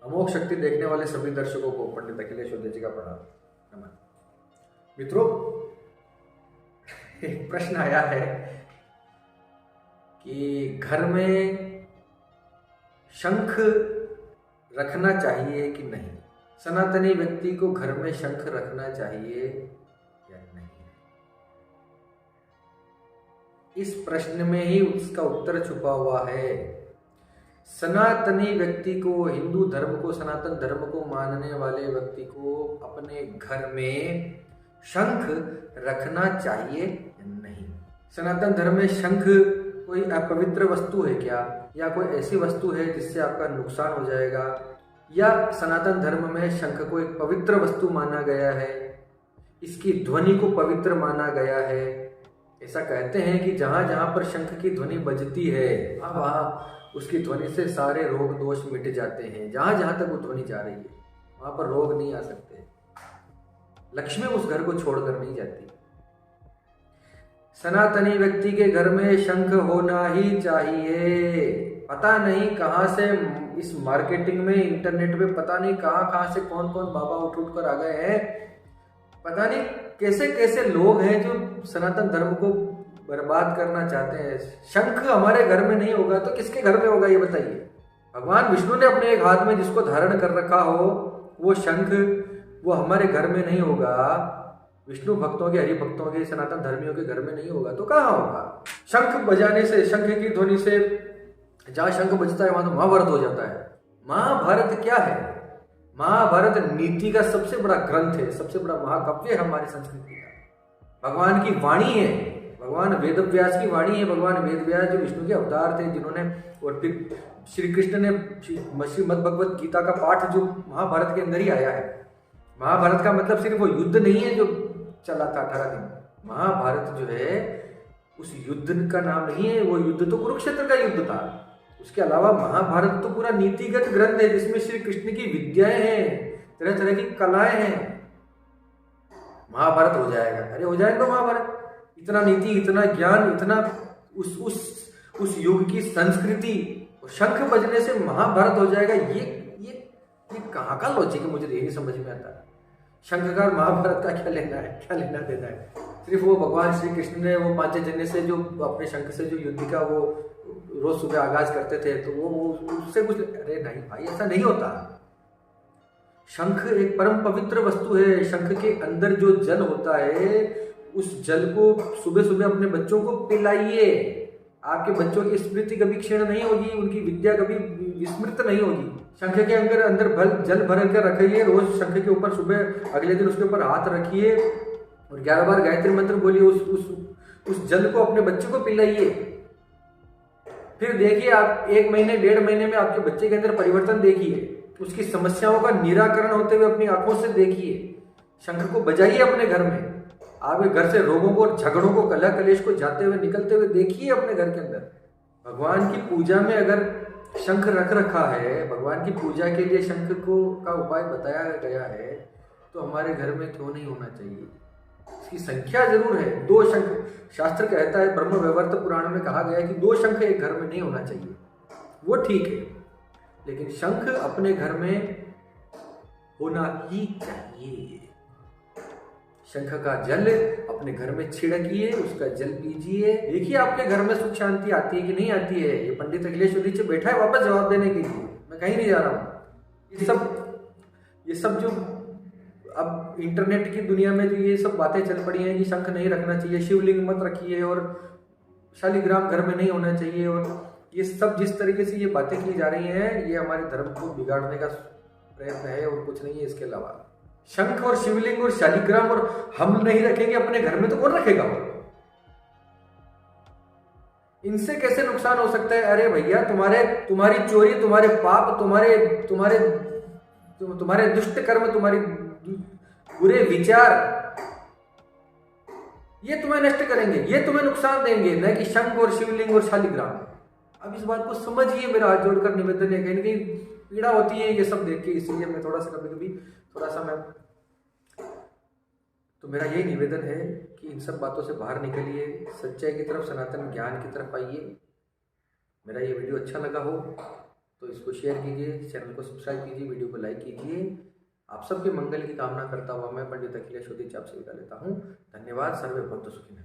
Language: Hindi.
अमोघ शक्ति देखने वाले सभी दर्शकों को पंडित अखिलेश उदय जी का प्रणाम। नमन। मित्रों, एक प्रश्न आया है कि घर में शंख रखना चाहिए कि नहीं। सनातनी व्यक्ति को घर में शंख रखना चाहिए या नहीं। इस प्रश्न में ही उसका उत्तर छुपा हुआ है। सनातनी व्यक्ति को, हिंदू धर्म को, सनातन धर्म को मानने वाले व्यक्ति को अपने घर में शंख रखना चाहिए या नहीं। सनातन धर्म में शंख कोई अपवित्र वस्तु है क्या, या कोई ऐसी वस्तु है जिससे आपका नुकसान हो जाएगा, या सनातन धर्म में शंख को एक पवित्र वस्तु माना गया है, इसकी ध्वनि को पवित्र माना गया है। ऐसा कहते हैं कि जहां जहां पर शंख की ध्वनि बजती है वहां उसकी ध्वनि से सारे रोग दोष मिट जाते हैं। जहां जहां तक वो ध्वनि जा रही है वहां पर रोग नहीं आ सकते, लक्ष्मी उस घर को छोड़कर नहीं जाती। सनातनी व्यक्ति के घर में शंख होना ही चाहिए। पता नहीं कहां से इस मार्केटिंग में, इंटरनेट पे पता नहीं कहां से कौन कौन बाबा उठ कर आ गए हैं। पता नहीं कैसे कैसे लोग हैं जो सनातन धर्म को बर्बाद करना चाहते हैं। शंख हमारे घर में नहीं होगा तो किसके घर में होगा ये बताइए। भगवान विष्णु ने अपने एक हाथ में जिसको धारण कर रखा हो वो शंख, वो हमारे घर में नहीं होगा। विष्णु भक्तों के, हरि भक्तों के, सनातन धर्मियों के घर में नहीं होगा तो कहाँ होगा। शंख बजाने से, शंख की ध्वनि से, जहां शंख बजता है वहां तो महाभारत हो जाता है। महाभारत क्या है? महाभारत नीति का सबसे बड़ा ग्रंथ है, सबसे बड़ा महाकाव्य है हमारी संस्कृति का। भगवान की वाणी है, भगवान वेद व्यास की वाणी है। भगवान वेद व्यास जो विष्णु के अवतार थे, जिन्होंने, और फिर श्री कृष्ण ने श्रीमद् भगवत गीता का पाठ जो महाभारत के अंदर ही आया है। महाभारत का मतलब सिर्फ वो युद्ध नहीं है जो चला था 18 दिन। महाभारत जो है उस युद्ध का नाम नहीं है, वो युद्ध तो कुरुक्षेत्र का युद्ध था। उसके अलावा महाभारत तो पूरा नीतिगत ग्रंथ है जिसमें श्री कृष्ण की विद्याएं हैं, तरह तरह की कलाएं हैं। महाभारत हो जाएगा, अरे हो जाएगा महाभारत। इतना नीति, इतना ज्ञान, इतना उस युग की संस्कृति, शंख बजने से महाभारत हो जाएगा। ये कहाँ का लॉजिक है, मुझे ये नहीं समझ में आता। शंख का महाभारत का क्या लेना है, क्या लेना देना है। सिर्फ वो भगवान श्री कृष्ण ने वो पांचजन्य से जो अपने शंख से जो युद्ध का वो रोज सुबह आगाज करते थे तो वो उससे कुछ, अरे नहीं भाई, ऐसा नहीं होता। शंख एक परम पवित्र वस्तु है। शंख के अंदर जो जल होता है उस जल को सुबह सुबह अपने बच्चों को पिलाइए। आपके बच्चों की स्मृति कभी क्षीण नहीं होगी, उनकी विद्या कभी विस्मृत नहीं होगी। शंख के अंदर जल भर कर रखिए। रोज शंख के ऊपर सुबह, अगले दिन उसके ऊपर हाथ रखिए और 11 बार गायत्री मंत्र बोलिए। उस जल को अपने बच्चे को पिलाइए। फिर देखिए, आप 1 महीने 1.5 महीने में आपके बच्चे के अंदर परिवर्तन देखिए। उसकी समस्याओं का निराकरण होते हुए अपनी आंखों से देखिए। शंख को बजाइए अपने घर में। आपके घर से रोगों को, झगड़ों को, कलह कलेश को जाते हुए, निकलते हुए देखिए अपने घर के अंदर। भगवान की पूजा में अगर शंख रख रखा है, भगवान की पूजा के लिए शंख को का उपाय बताया गया है, तो हमारे घर में क्यों नहीं होना चाहिए। इसकी संख्या जरूर है, 2 शंख। शास्त्र कहता है, ब्रह्म वैवर्त पुराण में कहा गया है कि 2 शंख एक घर में नहीं होना चाहिए, वो ठीक है। लेकिन शंख अपने घर में होना ही चाहिए। शंख का जल अपने घर में छिड़किए, उसका जल पीजिए। देखिए आपके घर में सुख शांति आती है कि नहीं आती है। ये पंडित अखिलेश उदय जी बैठा है वापस जवाब देने के लिए, मैं कहीं नहीं जा रहा हूँ। ये सब जो अब इंटरनेट की दुनिया में जो ये सब बातें चल पड़ी हैं कि शंख नहीं रखना चाहिए, शिवलिंग मत रखिए और शालिग्राम घर में नहीं होना चाहिए, और ये सब जिस तरीके से ये बातें की जा रही हैं, ये हमारे धर्म को बिगाड़ने का प्रयत्न है और कुछ नहीं है इसके अलावा। शंख और शिवलिंग और शालिग्राम और हम नहीं रखेंगे अपने घर में तो कौन रखेगा वो? इनसे कैसे नुकसान हो सकता है? अरे भैया, तुम्हारी चोरी, तुम्हारे पाप, तुम्हारे दुष्ट कर्म, तुम्हारी बुरे विचार, ये तुम्हें नष्ट करेंगे, ये तुम्हें नुकसान देंगे, न कि शंख और शिवलिंग और शालिग्राम। अब इस बात को समझिए, मेरा हाथ जोड़कर निवेदन है। कहीं ना कहीं पीड़ा होती है ये सब देख के, इसलिए मैं थोड़ा सा कभी कभी मैं तो मेरा यही निवेदन है कि इन सब बातों से बाहर निकलिए, सच्चाई की तरफ, सनातन ज्ञान की तरफ आइए। मेरा ये वीडियो अच्छा लगा हो तो इसको शेयर कीजिए, चैनल को सब्सक्राइब कीजिए, वीडियो को लाइक कीजिए। आप सबके मंगल की कामना करता हुआ मैं पंडित अखिलेश उदित आपसे विदा लेता हूँ। धन्यवाद। सर्वे भवन्तु सुखिनः।